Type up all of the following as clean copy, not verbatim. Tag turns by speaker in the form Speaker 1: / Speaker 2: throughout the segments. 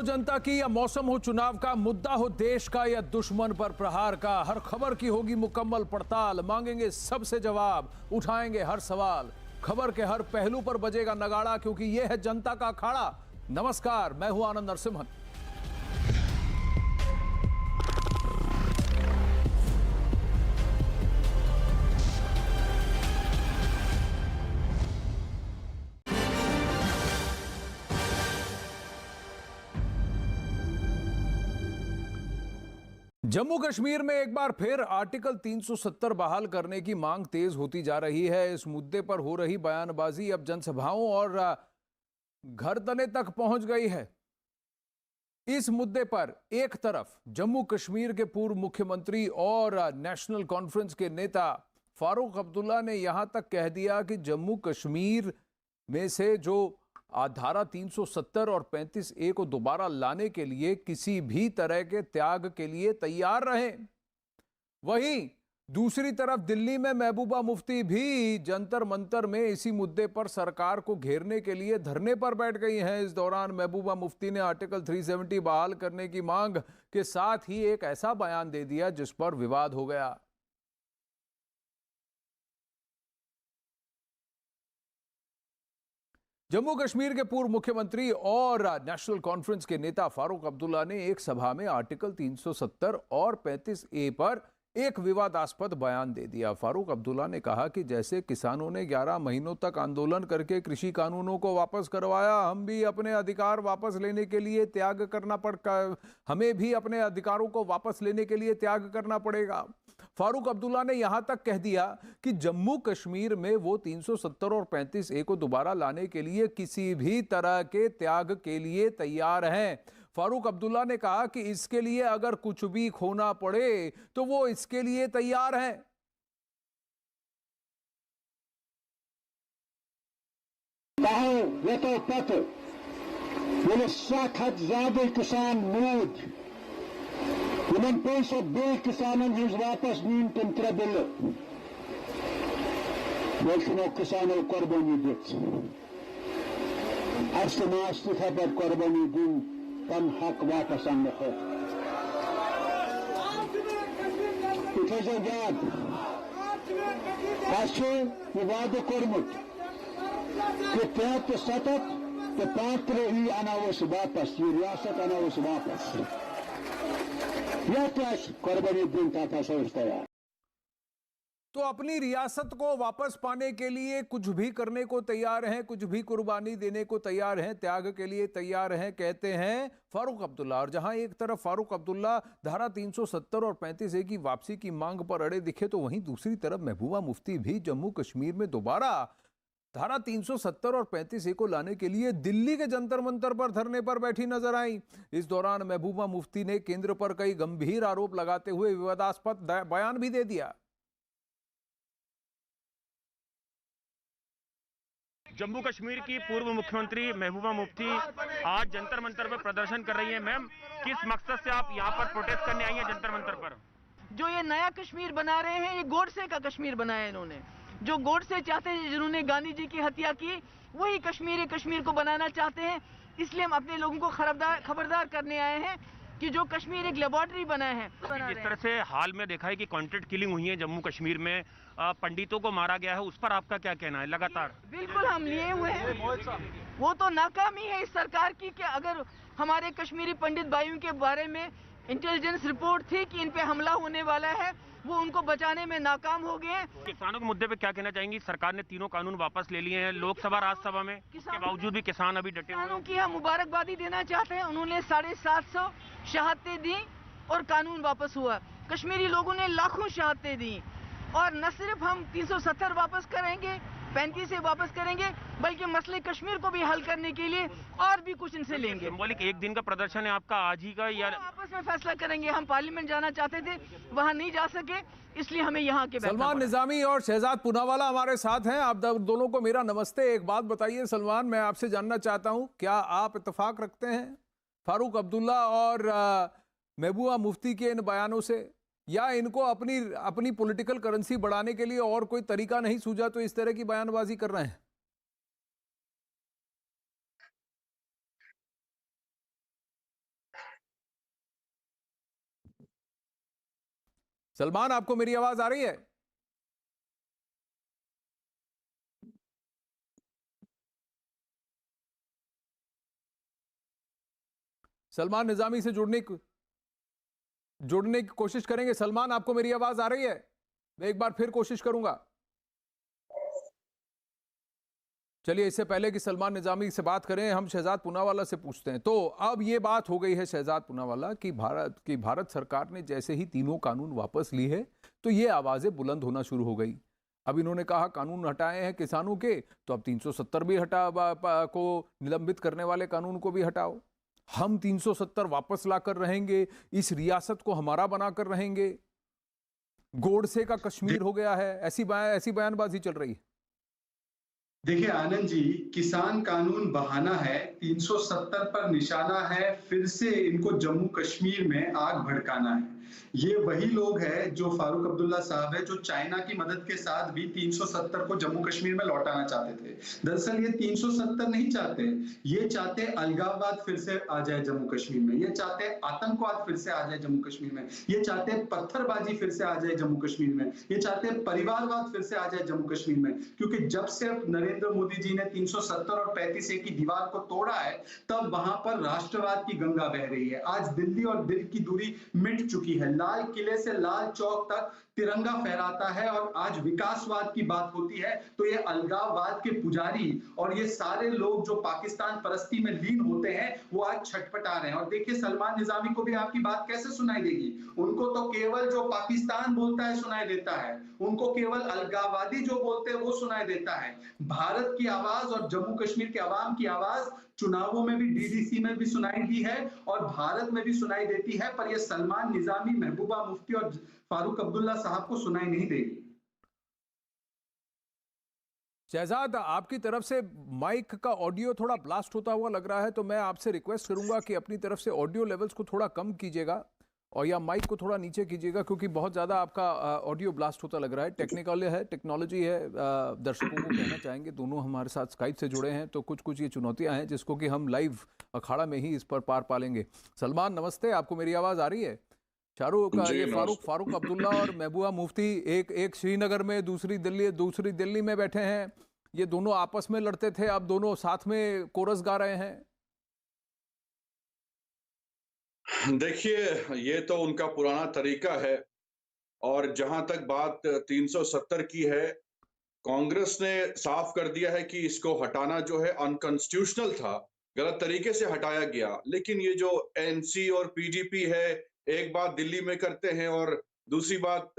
Speaker 1: जनता की या मौसम हो चुनाव का, मुद्दा हो देश का या दुश्मन पर प्रहार का, हर खबर की होगी मुकम्मल पड़ताल। मांगेंगे सबसे जवाब, उठाएंगे हर सवाल। खबर के हर पहलू पर बजेगा नगाड़ा, क्योंकि यह है जनता का अखाड़ा। नमस्कार, मैं हूं आनंद नरसिम्हन। जम्मू कश्मीर में एक बार फिर आर्टिकल 370 बहाल करने की मांग तेज होती जा रही है। इस मुद्दे पर हो रही बयानबाजी अब जनसभाओं और घर तने तक पहुंच गई है। इस मुद्दे पर एक तरफ जम्मू कश्मीर के पूर्व मुख्यमंत्री और नेशनल कॉन्फ्रेंस के नेता फारूक अब्दुल्ला ने यहां तक कह दिया कि जम्मू कश्मीर में से जो धारा 370 और 35A को दोबारा लाने के लिए किसी भी तरह के त्याग के लिए तैयार रहें। वहीं दूसरी तरफ दिल्ली में महबूबा मुफ्ती भी जंतर मंतर में इसी मुद्दे पर सरकार को घेरने के लिए धरने पर बैठ गई हैं। इस दौरान महबूबा मुफ्ती ने आर्टिकल 370 बहाल करने की मांग के साथ ही एक ऐसा बयान दे दिया जिस पर विवाद हो गया। जम्मू कश्मीर के पूर्व मुख्यमंत्री और नेशनल कॉन्फ्रेंस के नेता फारूक अब्दुल्ला ने एक सभा में आर्टिकल 370 और 35A पर एक विवादास्पद बयान दे दिया। फारूक अब्दुल्ला ने कहा कि जैसे किसानों ने 11 महीनों तक आंदोलन करके कृषि कानूनों को वापस करवाया, हम भी अपने अधिकार वापस लेने के लिए त्याग करना हमें भी अपने अधिकारों को वापस लेने के लिए त्याग करना पड़ेगा। फारूक अब्दुल्ला ने यहां तक कह दिया कि जम्मू कश्मीर में वो 370 और 35A को दोबारा लाने के लिए किसी भी तरह के त्याग के लिए तैयार हैं। फारूक अब्दुल्ला ने कहा कि इसके लिए अगर कुछ भी खोना पड़े तो वो इसके लिए तैयार हैं।
Speaker 2: ज्यादा किसान मूद पैसों बे किसान वापस नीन तम 3 बिल वो किसानों कुर्बानी दित मास पे कुर्बानी दिन तम हक वापस आने याद यह वाद कोर्मुत कि 63 तो 35 अनावस वापस, ये रियासत अनावस वापस या कुर्बानी दिन था तैयार।
Speaker 1: तो अपनी रियासत को वापस पाने के लिए कुछ भी करने को तैयार हैं, कुछ भी कुर्बानी देने को तैयार हैं, त्याग के लिए तैयार हैं, कहते हैं फारूक अब्दुल्ला। और जहां एक तरफ फारूक अब्दुल्ला धारा 370 और 35A की वापसी की मांग पर अड़े दिखे, तो वहीं दूसरी तरफ महबूबा मुफ्ती भी जम्मू कश्मीर में दोबारा धारा 370 और 35A को लाने के लिए दिल्ली के जंतर मंतर पर धरने पर बैठी नजर आई। इस दौरान महबूबा मुफ्ती ने केंद्र पर कई गंभीर आरोप लगाते हुए विवादास्पद बयान भी दे दिया।
Speaker 3: जम्मू कश्मीर की पूर्व मुख्यमंत्री महबूबा मुफ्ती आज जंतर मंतर पर प्रदर्शन कर रही है। मैम, किस मकसद से आप यहाँ पर प्रोटेस्ट करने आई हैं जंतर मंतर पर?
Speaker 4: जो ये नया कश्मीर बना रहे हैं, ये गोडसे का कश्मीर बनाया इन्होंने। जो गोडसे चाहते हैं, जिन्होंने गांधी जी की हत्या की, वही कश्मीर को बनाना चाहते हैं। इसलिए हम अपने लोगों को खबरदार करने आए हैं कि जो कश्मीर एक लेबोरेटरी बना है।
Speaker 3: जिस तरह से हाल में देखा है कि कॉन्ट्रैक्ट किलिंग हुई है जम्मू कश्मीर में, पंडितों को मारा गया है, उस पर आपका क्या कहना है? लगातार
Speaker 4: बिल्कुल हम लिए हुए हैं। वो तो नाकामी है इस सरकार की कि अगर हमारे कश्मीरी पंडित भाइयों के बारे में इंटेलिजेंस रिपोर्ट थी कि इन पे हमला होने वाला है, वो उनको बचाने में नाकाम हो गए।
Speaker 3: किसानों के मुद्दे पे क्या कहना चाहेंगी? सरकार ने तीनों कानून वापस ले लिए हैं लोकसभा राज्यसभा में, इसके बावजूद भी किसान अभी डटे हुए हैं।
Speaker 4: किसानों की हम मुबारकबादी देना चाहते हैं। उन्होंने 750 शहादतें दी और कानून वापस हुआ। कश्मीरी लोगों ने लाखों शहादतें दी। और न सिर्फ हम 370 वापस करेंगे, 35 वापस करेंगे, बल्कि मसले कश्मीर को भी हल करने के लिए और भी कुछ इनसे लेंगे।
Speaker 3: सिंबॉलिक एक दिन का प्रदर्शन है आपका आज ही का, या
Speaker 4: आपस में फैसला करेंगे? हम पार्लियामेंट जाना चाहते थे, वहां नहीं जा सके, इसलिए हमें यहाँ के
Speaker 1: सलमान निजामी और शहजाद पूनावाला हमारे साथ हैं। आप दोनों को मेरा नमस्ते। एक बात बताइए सलमान, मैं आपसे जानना चाहता हूं, क्या आप इत्तेफाक रखते हैं फारूक अब्दुल्ला और महबूबा मुफ्ती के इन बयानों से, या इनको अपनी पॉलिटिकल करेंसी बढ़ाने के लिए और कोई तरीका नहीं सूझा तो इस तरह की बयानबाजी कर रहे हैं? सलमान, आपको मेरी आवाज आ रही है? सलमान निजामी से जुड़ने की कोशिश करेंगे। सलमान, आपको मेरी आवाज आ रही है? मैं एक बार फिर कोशिश करूंगा। चलिए, इससे पहले कि सलमान निजामी से बात करें, हम शहजाद पूनावाला से पूछते हैं। तो अब ये बात हो गई है शहजाद पूनावाला कि भारत सरकार ने जैसे ही तीनों कानून वापस ली है तो ये आवाजें बुलंद होना शुरू हो गई। अब इन्होंने कहा कानून हटाए हैं किसानों के, तो अब 370 भी को निलंबित करने वाले कानून को भी हटाओ। हम 370 वापस लाकर रहेंगे, इस रियासत को हमारा बनाकर रहेंगे, गोडसे का कश्मीर हो गया है, ऐसी बयानबाजी चल रही है।
Speaker 5: देखिए आनंद जी, किसान कानून बहाना है, 370 पर निशाना है, फिर से इनको जम्मू कश्मीर में आग भड़काना है। ये वही लोग हैं जो फारूक अब्दुल्ला साहब है, जो चाइना की मदद के साथ भी 370 को जम्मू कश्मीर में लौटाना चाहते थे। दरअसल ये 370 नहीं चाहते, ये चाहते अलगाववाद फिर से आ जाए जम्मू कश्मीर में, ये चाहते आतंकवाद फिर से आ जाए जम्मू कश्मीर में, ये चाहते पत्थरबाजी फिर से आ जाए जम्मू कश्मीर में, ये चाहते परिवारवाद फिर से आ जाए जम्मू कश्मीर में। क्योंकि जब से नरेंद्र मोदी जी ने 370 और 35A की दीवार को तोड़ा है, तब वहां पर राष्ट्रवाद की गंगा बह रही है। आज दिल्ली और दिल की दूरी मिट चुकी है। लाल किले से लाल चौक तक तिरंगा फहराता है, और आज विकासवाद की बात होती है तो ये अलगाववाद के पुजारी और ये सारे लोग जो पाकिस्तान परस्ती में लीन होते हैं, वो आज छटपटा रहे हैं। और देखिए, सलमान निजामी को भी आपकी बात कैसे सुनाई देगी? उनको तो केवल जो पाकिस्तान बोलता है सुनाई देता है, उनको केवल अलगाववादी जो बोलते हैं वो सुनाई देता है। भारत की आवाज और जम्मू कश्मीर के अवाम की आवाज चुनावों में भी, डीडीसी में भी सुनाई दी है और भारत में भी सुनाई देती है, पर ये सलमान निजामी, महबूबा मुफ्ती और फारूक अब्दुल्ला साहब को सुनाई नहीं देगी।
Speaker 1: शहजाद, आपकी तरफ से माइक का ऑडियो थोड़ा ब्लास्ट होता हुआ लग रहा है, तो मैं आपसे रिक्वेस्ट करूंगा कि अपनी तरफ से ऑडियो लेवल्स को थोड़ा कम कीजिएगा और या माइक को थोड़ा नीचे कीजिएगा, क्योंकि बहुत ज़्यादा आपका ऑडियो ब्लास्ट होता लग रहा है। टेक्नोलॉजी है। दर्शकों को कहना चाहेंगे, दोनों हमारे साथ स्काइप से जुड़े हैं, तो कुछ ये चुनौतियां हैं जिसको कि हम लाइव अखाड़ा में ही इस पर पार पालेंगे। सलमान, नमस्ते, आपको मेरी आवाज़ आ रही है? शाहरुख, ये फारूक अब्दुल्ला और महबूबा मुफ्ती एक श्रीनगर में, दूसरी दिल्ली में बैठे हैं। ये दोनों आपस में लड़ते थे, अब दोनों साथ में कोरस गा रहे हैं।
Speaker 6: देखिए, ये तो उनका पुराना तरीका है, और जहां तक बात 370 की है, कांग्रेस ने साफ कर दिया है कि इसको हटाना जो है अनकॉन्स्टिट्यूशनल था, गलत तरीके से हटाया गया। लेकिन ये जो एनसी और पीडीपी है, एक बात दिल्ली में करते हैं और दूसरी बात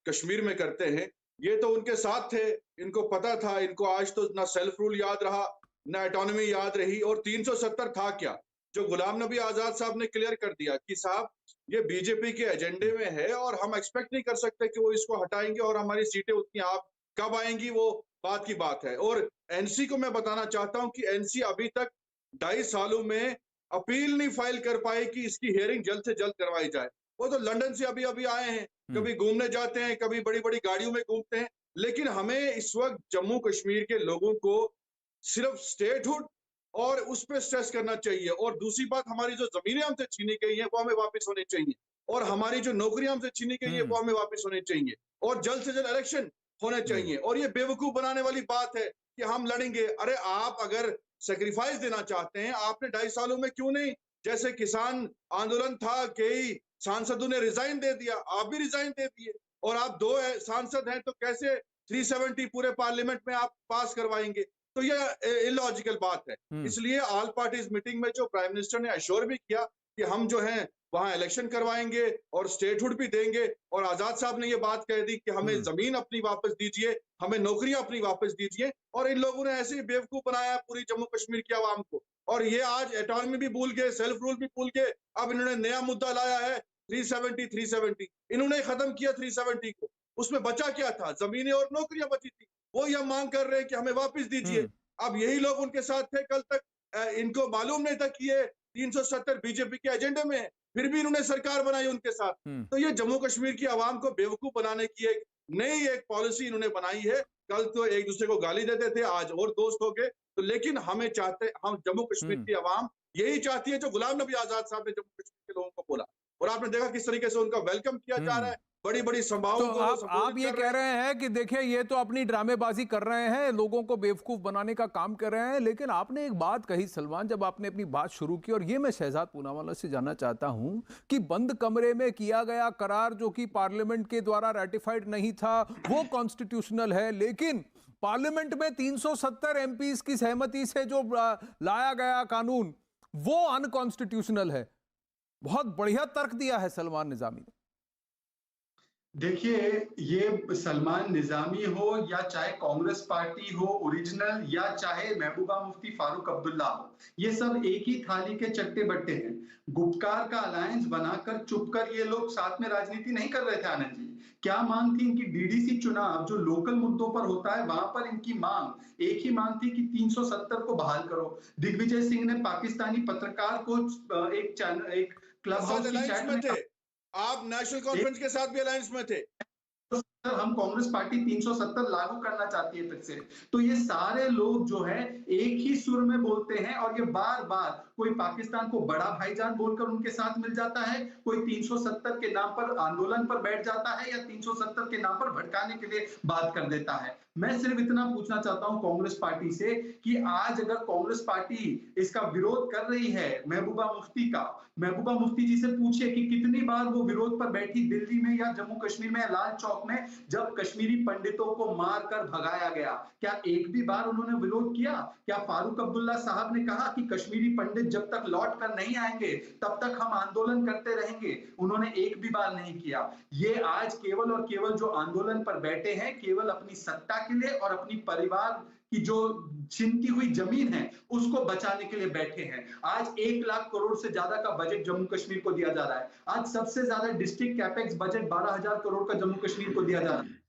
Speaker 6: कश्मीर में करते हैं। ये तो उनके साथ थे, इनको पता था। इनको आज तो ना सेल्फ रूल याद रहा, ना ऑटोनॉमी याद रही। और 370 था क्या, जो गुलाम नबी आजाद साहब ने क्लियर कर दिया कि साहब ये बीजेपी के एजेंडे में है और हम एक्सपेक्ट नहीं कर सकते कि वो इसको हटाएंगे और हमारी सीटें उतनी आप कब आएंगी, वो बात की बात है। और एनसी को मैं बताना चाहता हूं कि एनसी अभी तक 2.5 सालों में अपील नहीं फाइल कर पाए कि इसकी हियरिंग जल्द से जल्द करवाई जाए। वो तो लंदन से अभी आए हैं, कभी घूमने जाते हैं, कभी बड़ी बड़ी गाड़ियों में घूमते हैं। लेकिन हमें इस वक्त जम्मू कश्मीर के लोगों को सिर्फ स्टेटहुड और उस पर स्ट्रेस करना चाहिए। और दूसरी बात, हमारी जो जमीनें हमसे छीनी गई हैं वो हमें वापस होनी चाहिए, और हमारी जो नौकरियां हमसे छीनी गई है वो हमें वापस होनी चाहिए, और जल्द से जल्द इलेक्शन होने चाहिए। और ये बेवकूफ बनाने वाली बात है कि हम लड़ेंगे। अरे आप अगर सेक्रीफाइस देना चाहते हैं, आपने 2.5 सालों में क्यों नहीं, जैसे किसान आंदोलन था, कई सांसदों ने रिजाइन दे दिया, आप भी रिजाइन दे दिए, और आप 2 सांसद हैं तो कैसे 370 पूरे पार्लियामेंट में आप पास करवाएंगे? तो ये इलॉजिकल बात है। इसलिए ऑल पार्टीज मीटिंग में जो प्राइम मिनिस्टर ने अश्योर भी किया कि हम जो है वहां इलेक्शन करवाएंगे और स्टेटहुड भी देंगे, और आजाद साहब ने ये बात कह दी कि हमें जमीन अपनी वापस दीजिए, हमें नौकरियां अपनी वापस दीजिए। और इन लोगों ने ऐसे ही बेवकूफ बनाया पूरी जम्मू कश्मीर की आवाम को, और ये आज ऑटोनॉमी भी भूल गए, सेल्फ रूल भी भूल गए। अब इन्होंने नया मुद्दा लाया है 370। इन्होंने खत्म किया 370 को, उसमें बचा क्या था? जमीनें और नौकरियां बची थी, वो हम मांग कर रहे हैं कि हमें वापस दीजिए। अब यही लोग उनके साथ थे कल तक, इनको मालूम नहीं था कि ये 370 बीजेपी के एजेंडे में है, फिर भी इन्होंने सरकार बनाई उनके साथ। तो ये जम्मू कश्मीर की आवाम को बेवकूफ बनाने की एक नई पॉलिसी इन्होंने बनाई है। कल तो एक दूसरे को गाली देते थे, आज और दोस्त हो गए। तो लेकिन हम जम्मू कश्मीर की आवाम यही चाहती है जो गुलाम नबी आजाद साहब ने जम्मू कश्मीर के लोगों को बोला, और आपने देखा किस तरीके से उनका वेलकम किया जा रहा है। बड़ी बड़ी सभाओं
Speaker 1: तो
Speaker 6: को
Speaker 1: आप ये कह रहे हैं कि देखिए ये तो अपनी ड्रामेबाजी कर रहे हैं, लोगों को बेवकूफ बनाने का काम कर रहे हैं। लेकिन आपने एक बात कही सलमान, जब आपने अपनी बात शुरू की, और ये मैं शहजाद पूनावाला से जानना चाहता हूं कि बंद कमरे में किया गया करार जो कि पार्लियामेंट के द्वारा रैटिफाइड नहीं था वो कॉन्स्टिट्यूशनल है, लेकिन पार्लियामेंट में 370 एमपीज की सहमति से जो लाया गया कानून वो अनकॉन्स्टिट्यूशनल है। बहुत बढ़िया तर्क दिया है सलमान निजामी ने।
Speaker 5: देखिए, ये सलमान निजामी हो या चाहे कांग्रेस पार्टी हो ओरिजिनल, या चाहे महबूबा मुफ्ती फारूक अब्दुल्ला हो, ये सब एक ही थाली के चट्टे बट्टे हैं। गुपकार का अलायंस बनाकर चुपकर ये लोग साथ में राजनीति नहीं कर रहे थे। आनंद जी, क्या मांग थी इनकी? डीडीसी चुनाव जो लोकल मुद्दों पर होता है वहां पर इनकी मांग एक ही मांग थी कि 370 को बहाल करो। दिग्विजय सिंह ने पाकिस्तानी पत्रकार को एक क्लब हाउस की चैट में
Speaker 6: थे। आप नेशनल कॉन्फ्रेंस के साथ भी अलायंस में थे।
Speaker 5: तो सर, हम कांग्रेस पार्टी 370 लागू करना चाहती है फिर से। तो ये सारे लोग जो है एक ही सुर में बोलते हैं, और ये बार बार कोई पाकिस्तान को बड़ा भाईजान बोलकर उनके साथ मिल जाता है, कोई 370 के नाम पर आंदोलन पर बैठ जाता है, या 370 के नाम पर भड़काने के लिए बात कर देता है। मैं सिर्फ इतना पूछना चाहता हूं कांग्रेस पार्टी से कि आज अगर कांग्रेस पार्टी इसका विरोध कर रही है महबूबा मुफ्ती का, महबूबा मुफ्ती जी से पूछिए कि कितनी बार वो विरोध पर बैठी दिल्ली में या जम्मू कश्मीर में, लाल चौक में, जब कश्मीरी पंडितों को मारकर भगाया गया। क्या एक भी बार उन्होंने विरोध किया? क्या फारूक अब्दुल्ला साहब ने कहा कि कश्मीरी पंडित जब तक लौट कर नहीं आएंगे तब तक हम आंदोलन करते रहेंगे? उन्होंने एक भी बार नहीं किया। ये आज केवल और केवल जो आंदोलन पर बैठे हैं, केवल अपनी सत्ता के लिए और अपनी परिवार की जो छिनती हुई जमीन है उसको बचाने के लिए बैठे हैं। आज 1 लाख करोड़ से ज्यादा का बजट जम्मू कश्मीर को दिया जा रहा है। आज सबसे ज्यादा डिस्ट्रिक्ट कैपेक्स बजट 12,000 करोड़ का जम्मू कश्मीर को दिया जा रहा है।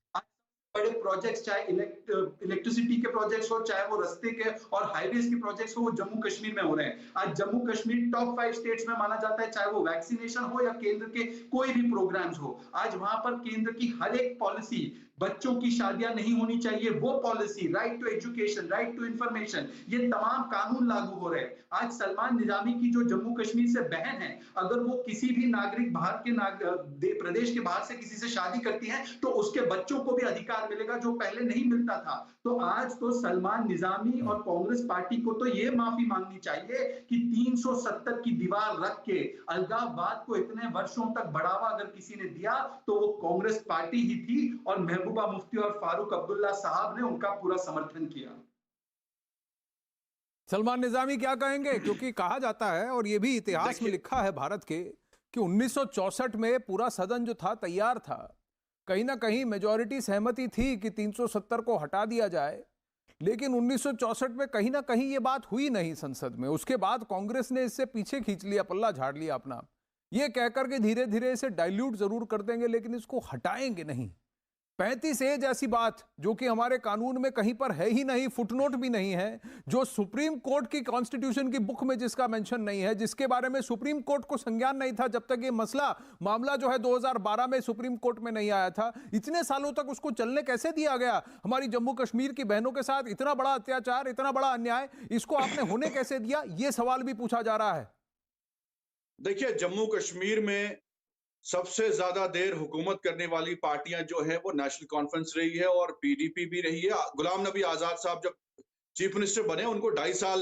Speaker 5: बड़े प्रोजेक्ट्स, चाहे इलेक्ट्रिसिटी के प्रोजेक्ट्स हो, चाहे वो रास्ते के और हाईवेज के प्रोजेक्ट्स हो, वो जम्मू कश्मीर में हो रहे हैं। आज जम्मू कश्मीर टॉप 5 स्टेट्स में माना जाता है, चाहे वो वैक्सीनेशन हो या केंद्र के कोई भी प्रोग्राम्स हो। आज वहां पर केंद्र की हर एक पॉलिसी, बच्चों की शादियां नहीं होनी चाहिए वो policy, right to education, right to information, ये तमाम कानून लागू हो रहे हैं। आज सलमान निजामी की जो जम्मू कश्मीर से बहन है, अगर वो किसी भी नागरिक बाहर के प्रदेश के बाहर से किसी से शादी करती है तो उसके बच्चों को भी अधिकार मिलेगा जो पहले नहीं मिलता था। तो आज तो सलमान निजामी और कांग्रेस पार्टी को तो ये माफी मांगनी चाहिए कि 370 की दीवार रख के अलगाववाद को इतने वर्षों तक बढ़ावा अगर किसी ने दिया तो वो कांग्रेस पार्टी ही थी, और महबूबा मुफ्ती और फारूक अब्दुल्ला साहब ने उनका पूरा समर्थन किया।
Speaker 1: सलमान निजामी क्या कहेंगे? क्योंकि कहा जाता है, और ये भी इतिहास में लिखा है भारत के, कि 1964 में पूरा सदन जो था तैयार था, कहीं ना कहीं मेजॉरिटी सहमति थी कि 370 को हटा दिया जाए, लेकिन 1964 में कहीं ना कहीं ये बात हुई नहीं संसद में। उसके बाद कांग्रेस ने इससे पीछे खींच लिया, पल्ला झाड़ लिया अपना, ये कहकर के धीरे धीरे इसे डाइल्यूट जरूर कर देंगे लेकिन इसको हटाएंगे नहीं। 35A जैसी बात जो कि हमारे कानून में कहीं पर है ही नहीं, फुटनोट भी नहीं है, जो सुप्रीम कोर्ट की कॉन्स्टिट्यूशन की बुक में जिसका मेंशन नहीं है, जिसके बारे में सुप्रीम कोर्ट को संज्ञान नहीं था जब तक ये मामला जो है 2012 में सुप्रीम कोर्ट में नहीं आया था। इतने सालों तक उसको चलने कैसे दिया गया? हमारी जम्मू कश्मीर की बहनों के साथ इतना बड़ा अत्याचार, इतना बड़ा अन्याय, इसको आपने होने कैसे दिया? ये सवाल भी पूछा जा रहा है।
Speaker 6: देखिए, जम्मू कश्मीर में सबसे ज्यादा देर हुकूमत करने वाली पार्टियां जो है वो नेशनल कॉन्फ्रेंस रही है और पीडीपी भी रही है। गुलाम नबी आजाद साहब जब चीफ मिनिस्टर बने उनको 2.5 साल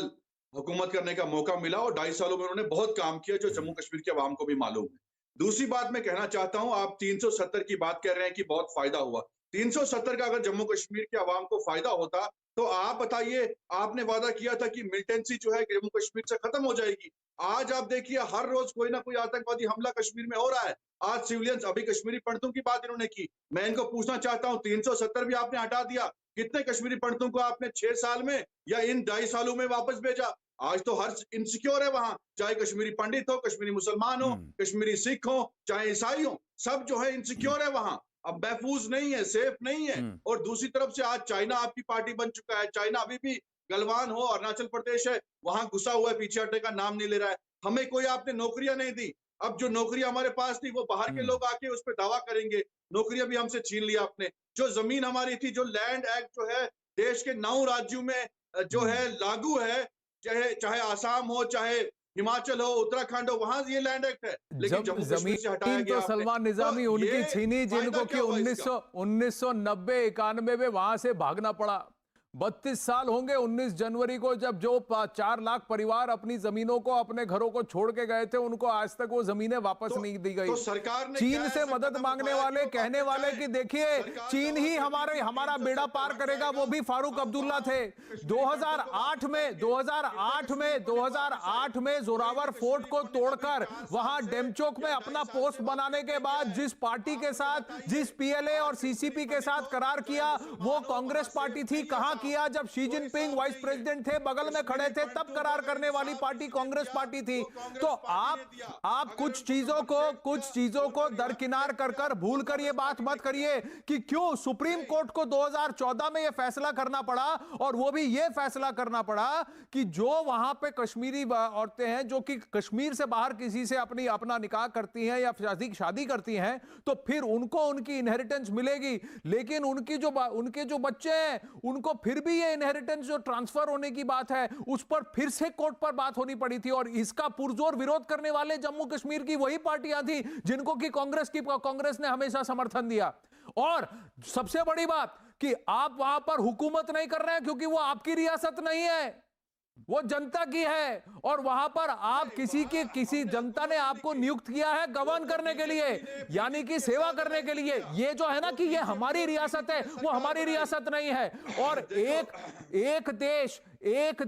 Speaker 6: हुकूमत करने का मौका मिला और 2.5 सालों में उन्होंने बहुत काम किया जो जम्मू कश्मीर के अवाम को भी मालूम है। दूसरी बात मैं कहना चाहता हूं, आप 370 की बात कर रहे हैं कि बहुत फायदा हुआ। 370 का अगर जम्मू कश्मीर के अवाम को फायदा होता तो आप बताइए, आपने वादा किया था कि मिलिटेंसी जो है जम्मू कश्मीर से खत्म हो जाएगी। आज आप देखिए हर रोज कोई ना कोई आतंकवादी हमला कश्मीर में हो रहा है। आज सिविलियंस, अभी कश्मीरी पंडितों की बात इन्होंने की, मैं इनको पूछना चाहता हूं 370 भी आपने हटा दिया, कितने कश्मीरी पंडितों को आपने 6 साल में या इन 2.5 सालों में वापस भेजा? आज तो हर इनसिक्योर है वहां, चाहे कश्मीरी पंडित हो, कश्मीरी मुसलमान हो, कश्मीरी सिख हो, चाहे ईसाई हो, सब जो है इनसिक्योर है वहां, अब महफूज नहीं है, सेफ नहीं है। और दूसरी तरफ से आज चाइना आपकी पार्टी बन चुका है। चाइना अभी भी गलवान हो, अरुणाचल प्रदेश है, वहां घुसा हुआ है, पीछे हटने का नाम नहीं ले रहा है। हमें कोई आपने नौकरियां नहीं दी, अब जो नौकरियां हमारे पास थी वो बाहर के लोग आके उस पर दावा करेंगे, नौकरियां भी हमसे छीन लिया आपने। जो जमीन हमारी थी, जो लैंड एक्ट जो है देश के 9 राज्यों में जो है लागू है, चाहे आसाम हो, चाहे हिमाचल हो, उत्तराखंड हो, वहां ये लैंड एक्ट है, लेकिन जम्मू कश्मीर से हटाया
Speaker 1: जमीन
Speaker 6: गया
Speaker 1: तो
Speaker 6: आपने।
Speaker 1: सलमान निजामी
Speaker 6: तो
Speaker 1: उनकी
Speaker 6: ये
Speaker 1: छीनी, जिनको
Speaker 6: फायदा
Speaker 1: कि
Speaker 6: क्या हुआ इसका?
Speaker 1: 1990 91 में वहां से भागना पड़ा। 32 साल होंगे 19 जनवरी को, जब जो 4 लाख परिवार अपनी जमीनों को, अपने घरों को छोड़ के गए थे, उनको आज तक वो जमीनें वापस नहीं दी गई।
Speaker 6: तो सरकार ने
Speaker 1: चीन
Speaker 6: क्या
Speaker 1: से
Speaker 6: ऐसा
Speaker 1: मदद
Speaker 6: कदम
Speaker 1: मांगने
Speaker 6: उठाया
Speaker 1: वाले,
Speaker 6: कि वो
Speaker 1: कहने
Speaker 6: वापस
Speaker 1: वाले
Speaker 6: जाए?
Speaker 1: कि देखिए
Speaker 6: सरकार
Speaker 1: चीन
Speaker 6: का
Speaker 1: ही
Speaker 6: मतलब
Speaker 1: हमारा
Speaker 6: है
Speaker 1: बेड़ा पार करेगा, वो भी फारूक अब्दुल्ला थे। 2008 में जोरावर फोर्ट को तोड़कर वहां डेमचोक में अपना पोस्ट बनाने के बाद जिस पार्टी के साथ, जिस पीएलए और सीसीपी के साथ करार किया, वो कांग्रेस पार्टी थी। कहां किया? जब शी जिनपिंग वाइस प्रेसिडेंट थे, बगल में खड़े थे, तब करार करने वाली पार्टी कांग्रेस पार्टी थी। तो आप कुछ चीजों को दरकिनार कर भूल कर ये बात मत करिए कि क्यों सुप्रीम कोर्ट को 2014 में ये फैसला करना पड़ा, और वो भी ये फैसला करना पड़ा कि जो वहां पे कश्मीरी औरतें हैं जो कि कश्मीर से बाहर किसी से अपना निकाह करती हैं या शादी करती हैं, तो फिर उनको उनकी इनहेरिटेंस मिलेगी। लेकिन उनके जो बच्चे हैं, उनको फिर भी ये इनहेरिटेंस जो ट्रांसफर होने की बात है, उस पर फिर से कोर्ट पर बात होनी पड़ी थी। और इसका पुरजोर विरोध करने वाले जम्मू कश्मीर की वही पार्टियां थी जिनको कि कांग्रेस ने हमेशा समर्थन दिया। और सबसे बड़ी बात कि आप वहां पर हुकूमत नहीं कर रहे हैं क्योंकि वो आपकी रियासत नहीं है, वो जनता की है। और वहां पर आप किसी जनता ने आपको नियुक्त किया है गवर्न करने के लिए, यानी कि सेवा करने के लिए। ये जो है ना कि ये हमारी रियासत है, वो हमारी रियासत नहीं है। और एक देश एक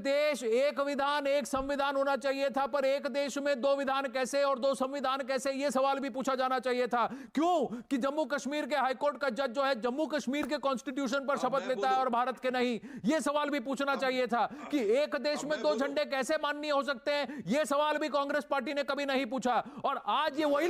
Speaker 1: विधान एक संविधान होना चाहिए था, पर एक देश में 2 विधान कैसे और 2 संविधान कैसे, ये सवाल भी पूछा जाना चाहिए था। क्यों कि जम्मू कश्मीर के हाईकोर्ट का जज जो है जम्मू कश्मीर के कॉन्स्टिट्यूशन पर शपथ लेता है और भारत के नहीं, ये सवाल भी पूछना चाहिए था कि एक देश में 2 झंडे कैसे माननीय हो सकते हैं। ये सवाल भी कांग्रेस पार्टी ने कभी नहीं पूछा। और आज ये वही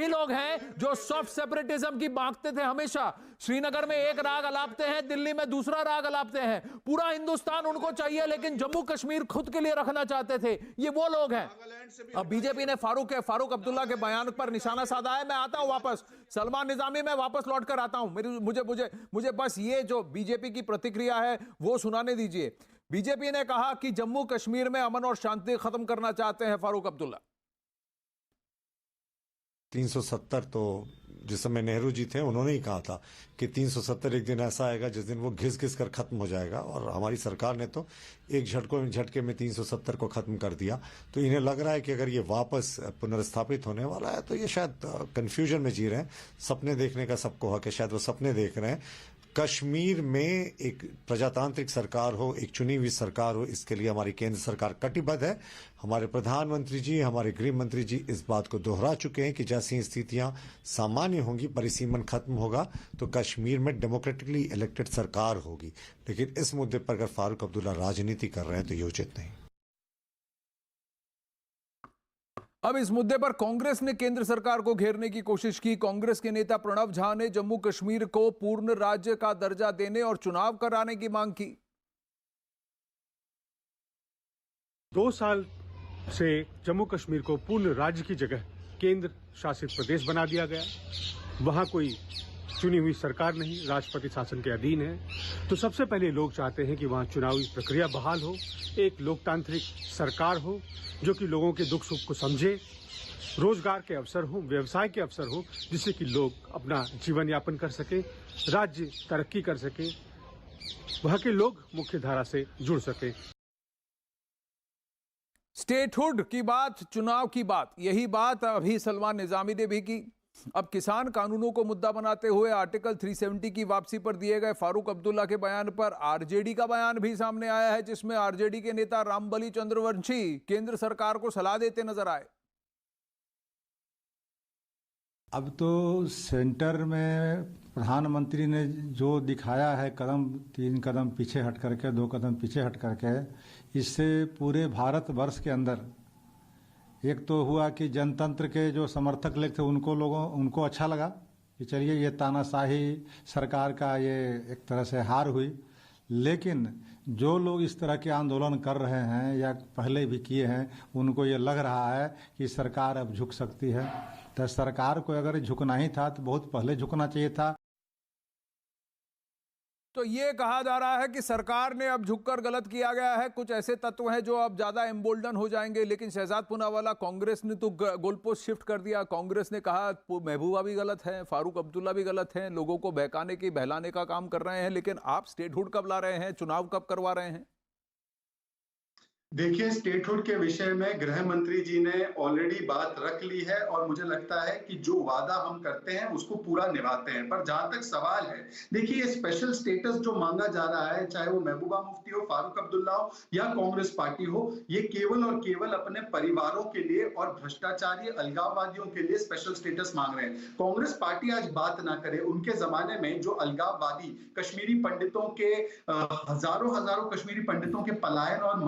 Speaker 1: लोग हैं जो सॉफ्ट सेपरेटिज्म की मांगते थे हमेशा। श्रीनगर में एक राग अलापते हैं, दिल्ली में दूसरा राग अलापते हैं। पूरा हिंदुस्तान उनको चाहिए, लेकिन जम्मू कश्मीर खुद के लिए रखना चाहते थे। ये वो लोग हैं। अब बीजेपी ने फारूक अब्दुल्ला के बयान पर निशाना साधा है। मैं आता हूं वापस, सलमान निजामी, मैं वापस लौट कर आता हूं। मुझे बस ये जो बीजेपी की प्रतिक्रिया है वो सुनाने दीजिए। बीजेपी ने कहा कि जम्मू कश्मीर में अमन और शांति खत्म करना चाहते हैं फारूक अब्दुल्ला।
Speaker 7: 370 तो जिस समय नेहरू जी थे उन्होंने ही कहा था कि 370 एक दिन ऐसा आएगा जिस दिन वो घिस कर खत्म हो जाएगा, और हमारी सरकार ने तो एक झटके में 370 को खत्म कर दिया। तो इन्हें लग रहा है कि अगर ये वापस पुनर्स्थापित होने वाला है तो ये शायद कंफ्यूजन में जी रहे हैं। सपने देखने का सबको हक है, शायद वो सपने देख रहे हैं। कश्मीर में एक प्रजातांत्रिक सरकार हो, एक चुनी हुई सरकार हो, इसके लिए हमारी केंद्र सरकार कटिबद्ध है। हमारे प्रधानमंत्री जी, हमारे गृह मंत्री जी इस बात को दोहरा चुके हैं कि जैसी स्थितियां सामान्य होंगी, परिसीमन खत्म होगा, तो कश्मीर में डेमोक्रेटिकली इलेक्टेड सरकार होगी। लेकिन इस मुद्दे पर अगर फारूक अब्दुल्ला राजनीति कर रहे हैं तो ये उचित नहीं।
Speaker 1: अब इस मुद्दे पर कांग्रेस ने केंद्र सरकार को घेरने की कोशिश की। कांग्रेस के नेता प्रणव झा ने जम्मू कश्मीर को पूर्ण राज्य का दर्जा देने और चुनाव कराने की मांग की।
Speaker 8: 2 साल से जम्मू कश्मीर को पूर्ण राज्य की जगह केंद्र शासित प्रदेश बना दिया गया। वहां कोई चुनी हुई सरकार नहीं, राष्ट्रपति शासन के अधीन है। तो सबसे पहले लोग चाहते हैं कि वहां चुनावी प्रक्रिया बहाल हो, एक लोकतांत्रिक सरकार हो जो कि लोगों के दुख सुख को समझे, रोजगार के अवसर हो, व्यवसाय के अवसर हो, जिससे कि लोग अपना जीवन यापन कर सके, राज्य तरक्की कर सके, वहां के लोग मुख्य धारा से जुड़ सके।
Speaker 1: स्टेटहुड की बात, चुनाव की बात, यही बात अभी सलमान निजामी ने भी की। अब किसान कानूनों को मुद्दा बनाते हुए आर्टिकल 370 की वापसी पर दिए गए फारूक अब्दुल्ला के बयान पर आरजेडी का बयान भी सामने आया है, जिसमें आरजेडी के नेता रामबली चंद्रवंशी केंद्र सरकार को सलाह देते नजर आए।
Speaker 9: अब तो सेंटर में प्रधानमंत्री ने जो दिखाया है कदम, 3 कदम पीछे हट करके, 2 कदम पीछे हट करके, इससे पूरे भारतवर्ष के अंदर एक तो हुआ कि जनतंत्र के जो समर्थक लोग थे उनको अच्छा लगा कि चलिए ये तानाशाही सरकार का ये एक तरह से हार हुई। लेकिन जो लोग इस तरह के आंदोलन कर रहे हैं या पहले भी किए हैं, उनको ये लग रहा है कि सरकार अब झुक सकती है। तो सरकार को अगर झुकना ही था तो बहुत पहले झुकना चाहिए था।
Speaker 1: तो ये कहा जा रहा है कि सरकार ने अब झुककर गलत किया गया है, कुछ ऐसे तत्व हैं जो अब ज्यादा एम्बोल्डन हो जाएंगे। लेकिन शहजाद पूनावाला, कांग्रेस ने तो गोल पोस्ट शिफ्ट कर दिया। कांग्रेस ने कहा महबूबा भी गलत है, फारूक अब्दुल्ला भी गलत हैं, लोगों को बहकाने की बहलाने का काम कर रहे हैं। लेकिन आप स्टेटहुड कब ला रहे हैं, चुनाव कब करवा रहे हैं?
Speaker 5: देखिए, स्टेटहुड के विषय में गृह मंत्री जी ने ऑलरेडी बात रख ली है और मुझे लगता है कि जो वादा हम करते हैं उसको पूरा निभाते हैं। पर जहां तक सवाल है, देखिए ये स्पेशल स्टेटस जो मांगा जा रहा है, चाहे वो महबूबा मुफ्ती हो, फारूक अब्दुल्ला हो या कांग्रेस पार्टी हो, ये केवल और केवल अपने परिवारों के लिए और भ्रष्टाचारी अलगाववादियों के लिए स्पेशल स्टेटस मांग रहे हैं। कांग्रेस पार्टी आज बात ना करे, उनके जमाने में जो अलगाववादी कश्मीरी पंडितों के हजारों कश्मीरी पंडितों के पलायन और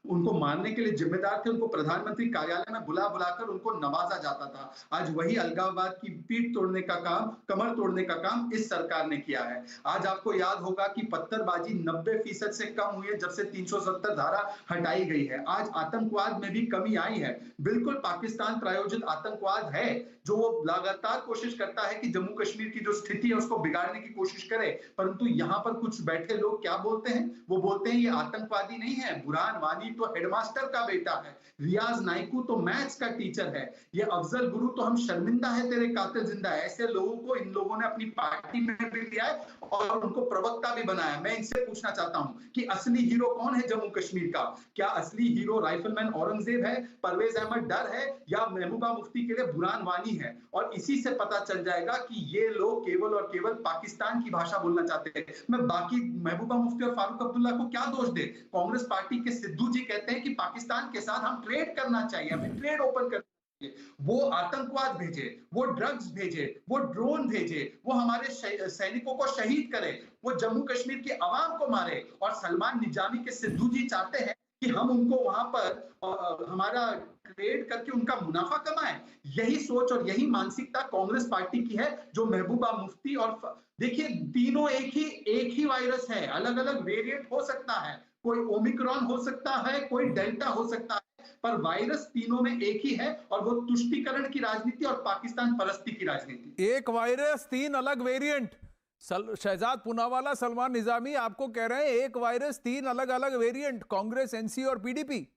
Speaker 5: उनको मारने के लिए जिम्मेदार थे, उनको प्रधानमंत्री कार्यालय में बुला बुलाकर उनको नवाजा जाता था। आज वही अलगाववाद की पीठ तोड़ने का काम, कमर तोड़ने का काम इस सरकार ने किया है। आज आपको याद होगा कि पत्थरबाजी 90% से कम हुई है जब से 370 धारा हटाई गई है। आज आतंकवाद में भी कमी आई है। बिल्कुल पाकिस्तान प्रायोजित आतंकवाद है जो वो लगातार कोशिश करता है कि जम्मू कश्मीर की जो स्थिति है उसको बिगाड़ने की कोशिश करे। परंतु यहाँ पर कुछ बैठे लोग क्या बोलते हैं? वो बोलते हैं ये आतंकवादी नहीं है, बुरहान वानी तो हेडमास्टर का बेटा है, रियाज नाइकू तो मैथ्स का टीचर है, ये अफजल गुरु तो हम शर्मिंदा है तेरे कातिल जिंदा है। ऐसे लोगों को इन लोगों ने अपनी पार्टी में भी लिया है और उनको प्रवक्ता भी बनाया। मैं इनसे पूछना चाहता हूं कि असली हीरो कौन है जम्मू कश्मीर का? क्या असली हीरो राइफलमैन औरंगजेब है, परवेज अहमद डर है या महबूबा मुफ्ती के लिए बुरहान वानी है? और इसी से पता चल जाएगा कि ये लोग केवल और केवल पाकिस्तान की भाषा बोलना चाहते हैं। मैं बाकी महबूबा मुफ्ती और फारूक अब्दुल्ला को क्या दोष दे? कांग्रेस पार्टी के सिद्धू जी कहते हैं कि पाकिस्तान के साथ हम ट्रेड करना चाहिए, हमें ट्रेड ओपन करना चाहिए। वो आतंकवाद भेजे, वो ड्रग्स भेजे, वो ड्रोन भेजे, वो हमारे सैनिकों को शहीद करे, वो जम्मू कश्मीर की आवाम को मारे। और सलमान निजामी के सिद्धू जी चाहते हैं कि हम उनको वहां पर हमारा ट्रेड करके उनका मुनाफा कमाएं। यही सोच और यही मानसिकता कांग्रेस पार्टी की है जो महबूबा मुफ्ती और देखिए तीनों एक ही वायरस है, अलग अलग वेरिएंट हो सकता है, कोई ओमिक्रॉन हो सकता है, कोई डेल्टा हो सकता है, पर वायरस तीनों में एक ही है और वो तुष्टीकरण की राजनीति और पाकिस्तान परस्ती की राजनीति।
Speaker 1: एक वायरस, तीन अलग वेरिएंट। शहजाद पूनावाला, सलमान निजामी आपको कह रहे हैं एक वायरस, तीन अलग अलग वेरिएंट, कांग्रेस, एनसी और पीडीपी।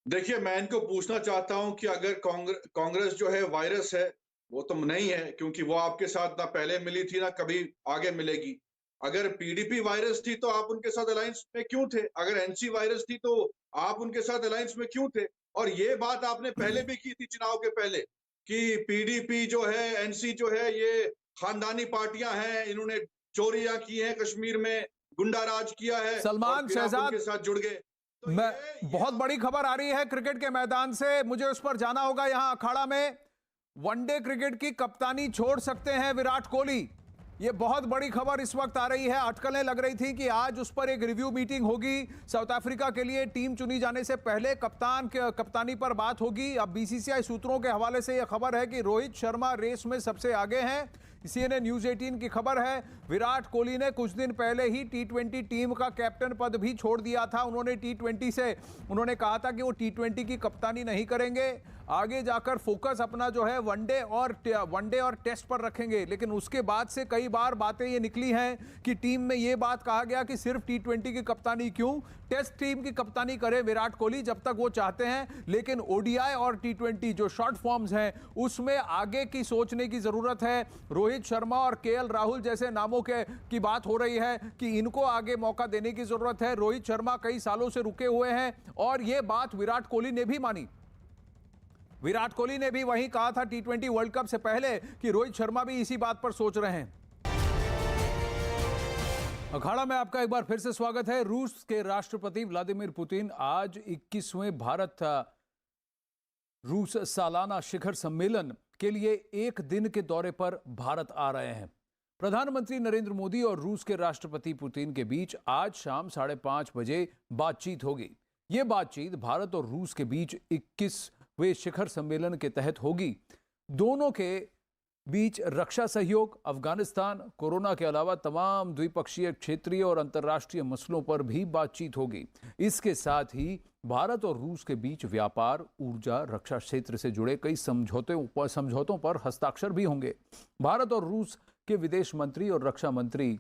Speaker 6: देखिए, मैं इनको पूछना चाहता हूं कि अगर कांग्रेस जो है वायरस है, वो तो नहीं है, क्योंकि वो आपके साथ ना पहले मिली थी ना कभी आगे मिलेगी। अगर पीडीपी वायरस थी तो आप उनके साथ अलायंस में क्यों थे? अगर एनसी वायरस थी तो आप उनके साथ अलायंस में क्यों थे? और ये बात आपने पहले भी की थी चुनाव के पहले कि पीडीपी जो है, एनसी जो है, ये खानदानी पार्टियां हैं, इन्होंने चोरियां की हैं कश्मीर में, गुंडाराज किया है।
Speaker 1: सलमान, शहजाद
Speaker 6: के साथ जुड़ गए। तो
Speaker 1: मैं बहुत बड़ी खबर आ रही है क्रिकेट के मैदान से, मुझे उस पर जाना होगा। यहां अखाड़ा में वनडे क्रिकेट की कप्तानी छोड़ सकते हैं विराट कोहली। ये बहुत बड़ी खबर इस वक्त आ रही है। अटकलें लग रही थी कि आज उस पर एक रिव्यू मीटिंग होगी, साउथ अफ्रीका के लिए टीम चुनी जाने से पहले कप्तानी पर बात होगी। अब बीसीसीआई सूत्रों के हवाले से यह खबर है कि रोहित शर्मा रेस में सबसे आगे हैं। CNN न्यूज़ 18 की खबर है, विराट कोहली ने कुछ दिन पहले ही T20 टीम का कैप्टन पद भी छोड़ दिया था। उन्होंने कहा था कि वो T20 की कप्तानी नहीं करेंगे, आगे जाकर फोकस अपना जो है वनडे और टेस्ट पर रखेंगे। लेकिन उसके बाद से कई बार बातें ये निकली हैं कि टीम में ये बात कहा गया कि सिर्फ T20 की कप्तानी क्यों, टेस्ट टीम की कप्तानी करें विराट कोहली जब तक वो चाहते हैं। लेकिन ODI और T20 जो शॉर्ट फॉर्म्स हैं उसमें आगे की सोचने की जरूरत है। रोहित शर्मा और KL राहुल जैसे नामों की बात हो रही है कि इनको आगे मौका देने की जरूरत है। रोहित शर्मा कई सालों से रुके हुए हैं और यह बात विराट कोहली ने भी मानी। विराट कोहली ने भी वही कहा था T20 वर्ल्ड कप से पहले कि रोहित शर्मा भी इसी बात पर सोच रहे हैं। अखाड़ा में आपका एक बार फिर से स्वागत है। रूस के राष्ट्रपति व्लादिमीर पुतिन आज 21वें भारत रूस सालाना शिखर सम्मेलन के लिए एक दिन के दौरे पर भारत आ रहे हैं। प्रधानमंत्री नरेंद्र मोदी और रूस के राष्ट्रपति पुतिन के बीच आज शाम 5:30 बजे बातचीत होगी। यह बातचीत भारत और रूस के बीच 21वें शिखर सम्मेलन के तहत होगी। दोनों के बीच रक्षा सहयोग, अफगानिस्तान, कोरोना के अलावा तमाम द्विपक्षीय, क्षेत्रीय और अंतर्राष्ट्रीय मसलों पर भी बातचीत होगी। इसके साथ ही भारत और रूस के बीच व्यापार, ऊर्जा, रक्षा क्षेत्र से जुड़े कई समझौतों पर हस्ताक्षर भी होंगे। भारत और रूस के विदेश मंत्री और रक्षा मंत्री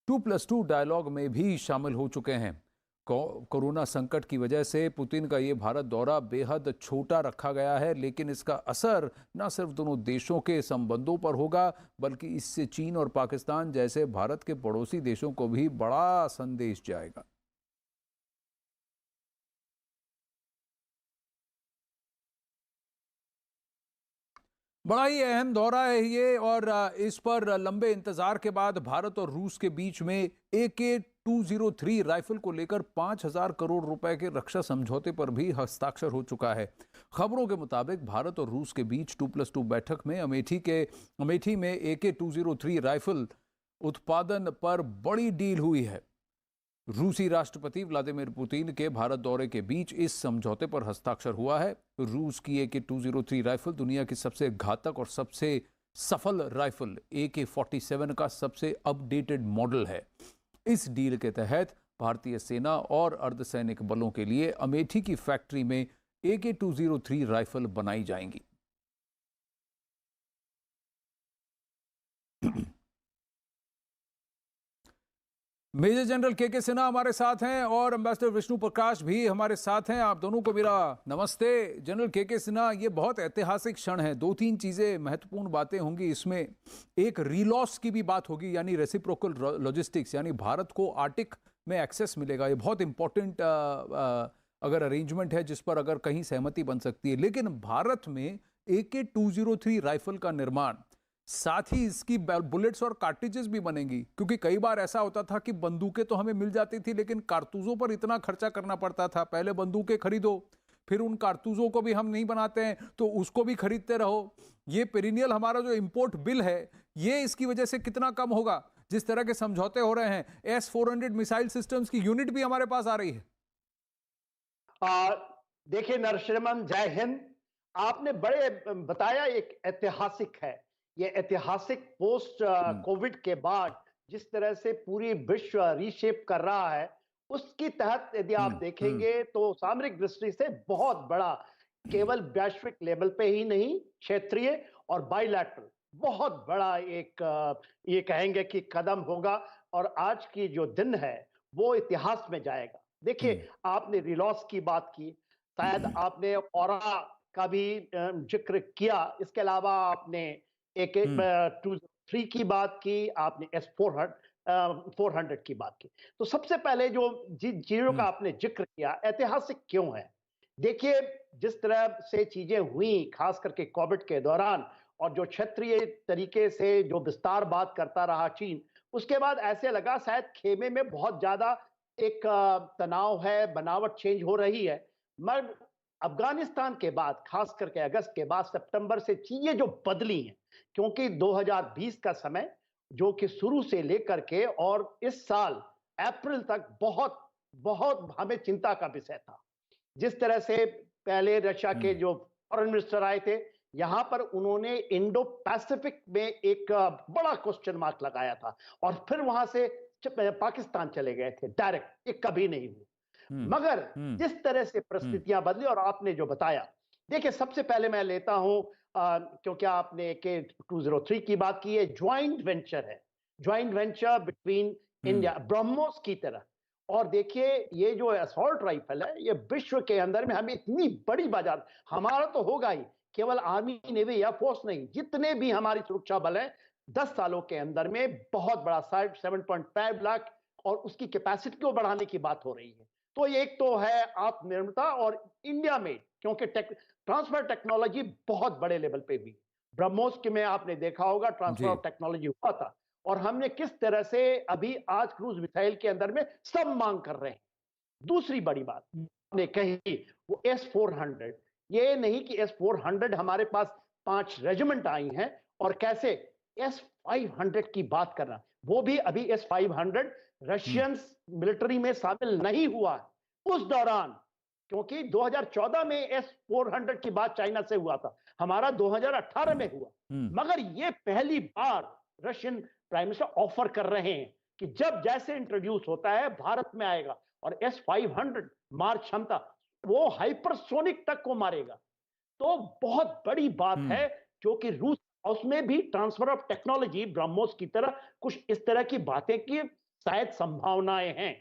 Speaker 1: 2+2 डायलॉग में भी शामिल हो चुके हैं। कोरोना संकट की वजह से पुतिन का ये भारत दौरा बेहद छोटा रखा गया है, लेकिन इसका असर न सिर्फ दोनों देशों के संबंधों पर होगा, बल्कि इससे चीन और पाकिस्तान जैसे भारत के पड़ोसी देशों को भी बड़ा संदेश जाएगा। बड़ा ही अहम दौरा है ये, और इस पर लंबे इंतजार के बाद भारत और रूस के बीच में AK-203 राइफल को लेकर 5,000 करोड़ रुपए के रक्षा समझौते पर भी हस्ताक्षर हो चुका है। खबरों के मुताबिक भारत और रूस के बीच 2+2 बैठक में अमेठी में AK-203 राइफल उत्पादन पर बड़ी डील हुई है। रूसी राष्ट्रपति व्लादिमीर पुतिन के भारत दौरे के बीच इस समझौते पर हस्ताक्षर हुआ है। रूस की AK-203 राइफल दुनिया की सबसे घातक और सबसे सफल राइफल AK-47 का सबसे अपडेटेड मॉडल है। इस डील के तहत भारतीय सेना और अर्धसैनिक बलों के लिए अमेठी की फैक्ट्री में AK-203 राइफल बनाई जाएंगी। मेजर जनरल के सिन्हा हमारे साथ हैं और एम्बेसडर विष्णु प्रकाश भी हमारे साथ हैं। आप दोनों को मेरा नमस्ते। जनरल के सिन्हा, ये बहुत ऐतिहासिक क्षण है। 2-3 चीजें महत्वपूर्ण बातें होंगी इसमें। एक रीलॉस की भी बात होगी, यानी रेसिप्रोकल लॉजिस्टिक्स, यानी भारत को आर्टिक में एक्सेस मिलेगा। ये बहुत इंपॉर्टेंट अगर अरेंजमेंट है जिस पर अगर कहीं सहमति बन सकती है। लेकिन भारत में AK-203 राइफल का निर्माण, साथ ही इसकी बुलेट्स और कार्ट्रिजेस भी बनेंगी, क्योंकि कई बार ऐसा होता था कि बंदूकें तो हमें मिल जाती थी लेकिन कारतूसों पर इतना खर्चा करना पड़ता था। पहले बंदूकें खरीदो, फिर उन कारतूसों को भी हम नहीं बनाते हैं तो उसको भी खरीदते रहो। ये पेरिनियल हमारा जो इंपोर्ट बिल है, ये इसकी वजह से कितना कम होगा। जिस तरह के समझौते हो रहे हैं, S-400 मिसाइल सिस्टम्स की यूनिट भी हमारे पास आ रही है।
Speaker 10: देखिए नरसिम्हम, जय हिंद। आपने बड़े बताया, एक ऐतिहासिक है ये। ऐतिहासिक पोस्ट कोविड के बाद जिस तरह से पूरी विश्व रीशेप कर रहा है, उसकी तहत यदि आप देखेंगे तो सामरिक दृष्टि से बहुत बड़ा, केवल वैश्विक लेवल पे ही नहीं, क्षेत्रीय और बायलैटरल बहुत बड़ा एक ये कहेंगे कि कदम होगा। और आज की जो दिन है वो इतिहास में जाएगा। देखिए, आपने रिलॉस की बात की, शायद आपने औरा का भी जिक्र किया, इसके अलावा आपने AK-203 की बात की, आपने S-400 की बात की। तो सबसे पहले जो चीजों का आपने जिक्र किया, ऐतिहासिक क्यों है? देखिए, जिस तरह से चीजें हुई खास करके कोविड के दौरान, और जो क्षेत्रीय तरीके से जो विस्तार बात करता रहा चीन, उसके बाद ऐसे लगा शायद खेमे में बहुत ज्यादा एक तनाव है, बनावट चेंज हो रही है। मगर अफगानिस्तान के बाद, खास करके अगस्त के बाद, सितंबर से चीजें जो बदली हैं, क्योंकि 2020 का समय जो कि शुरू से लेकर के और इस साल अप्रैल तक बहुत बहुत हमें चिंता का विषय था। जिस तरह से पहले रशिया के जो फॉरेन मिनिस्टर आए थे, यहां पर उन्होंने इंडो पैसिफिक में एक बड़ा क्वेश्चन मार्क लगाया था, और फिर वहां से पाकिस्तान चले गए थे डायरेक्ट, ये कभी नहीं हुआ। मगर जिस तरह से परिस्थितियां बदली, और आपने जो बताया, देखिए सबसे पहले मैं लेता हूं, क्योंकि आपने AK-203 की बात की है, ज्वाइंट वेंचर है, joint venture between India, BrahMos की तरह। और देखिए, ये जो असॉल्ट राइफल है, ये विश्व के अंदर में हमें इतनी बड़ी बाजार, हमारा तो होगा ही, केवल आर्मी, नेवी या फोर्स नहीं, जितने भी हमारी सुरक्षा बल हैं, 10 सालों के अंदर में बहुत बड़ा 7.5 लाख, और उसकी कैपेसिटी को बढ़ाने की बात हो रही है। तो एक तो है आत्मनिर्भरता, और इंडिया में क्योंकि ट्रांसफर टेक्नोलॉजी बहुत बड़े लेवल पे हुई। ब्रह्मोस के में आपने देखा होगा ट्रांसफर ऑफ टेक्नोलॉजी हुआ था, और हमने किस तरह से अभी आज क्रूज मिसाइल के अंदर में सब मांग कर रहे हैं। दूसरी बड़ी बात आपने कही, वो S-400, ये नहीं कि S-400 हमारे पास 5 रेजिमेंट आई हैं, और कैसे S-500 की बात करना, वो भी अभी S-500 रशियन मिलिट्री में शामिल नहीं हुआ उस दौरान, क्योंकि 2014 में S-400 की बात चाइना से हुआ था, हमारा 2018 में हुआ। मगर ये पहली बार रशियन प्राइम मिनिस्टर ऑफर कर रहे हैं कि जब जैसे इंट्रोड्यूस होता है भारत में आएगा, और S-500 मार क्षमता, वो हाइपरसोनिक तक को मारेगा। तो बहुत बड़ी बात है, जो कि रूस, उसमें भी ट्रांसफर ऑफ टेक्नोलॉजी ब्रह्मोस की तरह कुछ इस तरह की बातें की, शायद संभावनाएं हैं।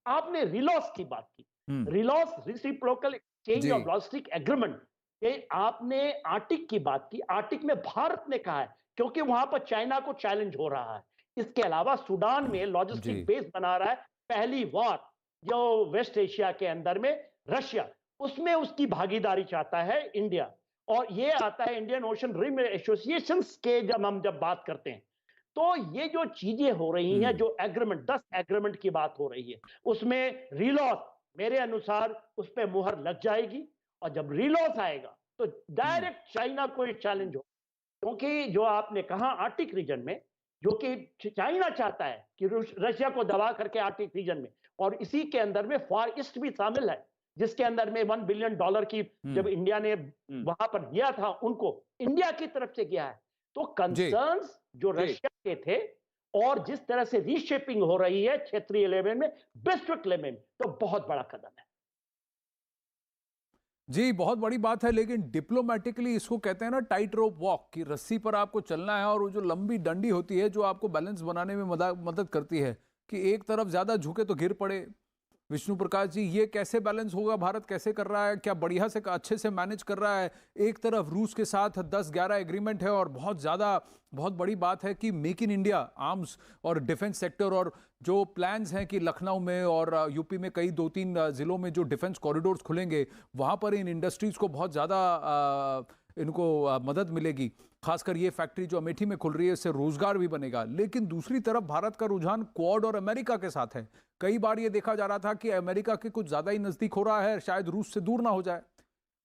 Speaker 10: आपने रिलॉस की बात की, RELOS reciprocal exchange of logistic agreement, ये आपने आर्टिक की बात की। आर्टिक में भारत ने कहा है क्योंकि वहां पर चाइना को चैलेंज हो रहा है। इसके अलावा सूडान में लॉजिस्टिक बेस बना रहा है पहली बार जो वेस्ट एशिया के अंदर में रशिया, उसमें उसकी भागीदारी चाहता है इंडिया। और ये आता है इंडियन ओशन रिम एसोसिएशन के जब बात करते हैं तो ये जो चीजें हो रही हैं, जो एग्रीमेंट 10 एग्रीमेंट की बात हो रही है, उसमें रिलॉस मेरे अनुसार उस पर मुहर लग जाएगी। और जब रिलॉस आएगा तो डायरेक्ट चाइना को चैलेंज हो, क्योंकि जो आपने कहा आर्टिक रीजन में, जो कि चाइना चाहता है कि रशिया को दबा करके आर्टिक रीजन में, और इसी के अंदर में फार ईस्ट भी शामिल है, जिसके अंदर में $1 बिलियन की जब इंडिया ने वहां पर दिया था, उनको इंडिया की तरफ से किया है। तो कंसर्न्स जो रशिया के थे और जिस तरह से रीशेपिंग हो रही है क्षेत्रीय लेवल में, वैश्विक लेवल में, तो बहुत बड़ा कदम है।
Speaker 1: जी, बहुत बड़ी बात है, लेकिन डिप्लोमेटिकली इसको कहते हैं ना टाइट रोप वॉक, कि रस्सी पर आपको चलना है और वो जो लंबी डंडी होती है जो आपको बैलेंस बनाने में मदद करती है कि एक तरफ ज्यादा झुके तो गिर पड़े। विष्णु प्रकाश जी, ये कैसे बैलेंस होगा? भारत कैसे कर रहा है? क्या बढ़िया से अच्छे से मैनेज कर रहा है? एक तरफ रूस के साथ 10-11 एग्रीमेंट है और बहुत बड़ी बात है कि मेक इन इंडिया आर्म्स और डिफेंस सेक्टर, और जो प्लान्स हैं कि लखनऊ में और यूपी में कई 2-3 जिलों में जो डिफेंस कॉरिडोर्स खुलेंगे, वहां पर इन इंडस्ट्रीज को बहुत ज़्यादा इनको मदद मिलेगी। खासकर ये फैक्ट्री जो अमेठी में खुल रही है, इससे रोजगार भी बनेगा। लेकिन दूसरी तरफ भारत का रुझान क्वाड और अमेरिका के साथ है। कई बार ये देखा जा रहा था कि अमेरिका के कुछ ज्यादा ही नजदीक हो रहा है, शायद रूस से दूर ना हो जाए,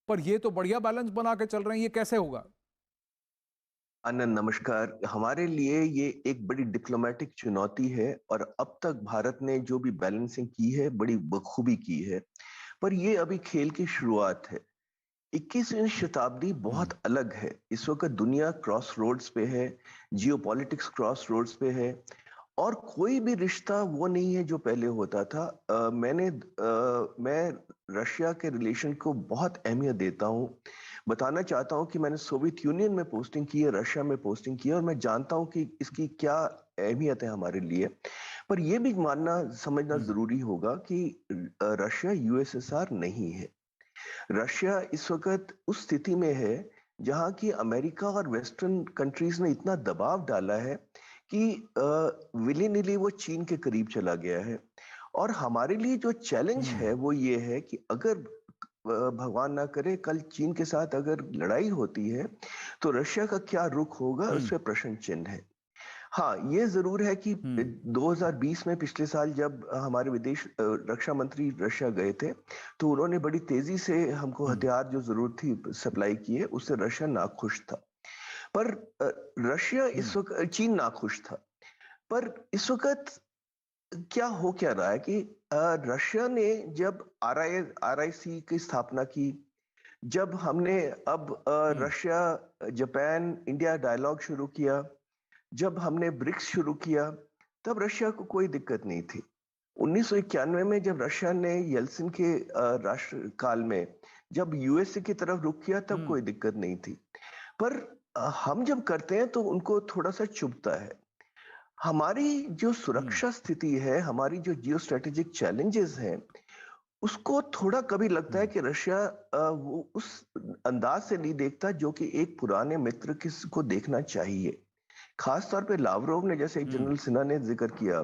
Speaker 1: पर ये तो बढ़िया बैलेंस बना के चल रहे हैं, ये कैसे होगा?
Speaker 11: आनंद नमस्कार। हमारे लिए ये एक बड़ी डिप्लोमेटिक चुनौती है और अब तक भारत ने जो भी बैलेंसिंग की है बड़ी बखूबी की है, पर ये अभी खेल की शुरुआत है। 21वीं शताब्दी बहुत अलग है। इस वक्त दुनिया क्रॉस रोड्स पे है, जियोपॉलिटिक्स क्रॉस रोड्स पे है, और कोई भी रिश्ता वो नहीं है जो पहले होता था। मैं रशिया के रिलेशन को बहुत अहमियत देता हूँ। बताना चाहता हूँ कि मैंने सोवियत यूनियन में पोस्टिंग की है, रशिया में पोस्टिंग की है, और मैं जानता हूँ कि इसकी क्या अहमियत है हमारे लिए। पर यह भी मानना समझना जरूरी होगा कि रशिया यूएसएसआर नहीं है। रशिया इस वक्त उस स्थिति में है जहां की अमेरिका और वेस्टर्न कंट्रीज ने इतना दबाव डाला है कि विली निली वो चीन के करीब चला गया है। और हमारे लिए जो चैलेंज है वो ये है कि अगर भगवान ना करे कल चीन के साथ अगर लड़ाई होती है तो रशिया का क्या रुख होगा, उस पर प्रश्न चिन्ह है। हाँ, ये जरूर है कि 2020 में पिछले साल जब हमारे विदेश रक्षा मंत्री रशिया गए थे तो उन्होंने बड़ी तेजी से हमको हथियार जो जरूरत थी सप्लाई किए, उससे रशिया नाखुश था। पर रशिया इस वक्त, चीन नाखुश था। पर इस वक्त क्या रहा है कि रशिया ने जब RIC की स्थापना की, जब हमने अब रशिया जापान इंडिया डायलॉग शुरू किया, जब हमने ब्रिक्स शुरू किया, तब रशिया को कोई दिक्कत नहीं थी। 1991 में जब रशिया ने येल्सिन के राष्ट्र काल में जब यूएसए की तरफ रुख किया, तब कोई दिक्कत नहीं थी। पर हम जब करते हैं तो उनको थोड़ा सा चुभता है। हमारी जो सुरक्षा स्थिति है, हमारी जो जियो स्ट्रेटेजिक चैलेंजेस हैं, उसको थोड़ा कभी लगता है कि रशिया वो उस अंदाज से नहीं देखता जो कि एक पुराने मित्र को देखना चाहिए। खास तौर पे लावरोव ने, जैसे जनरल सिन्हा ने जिक्र किया,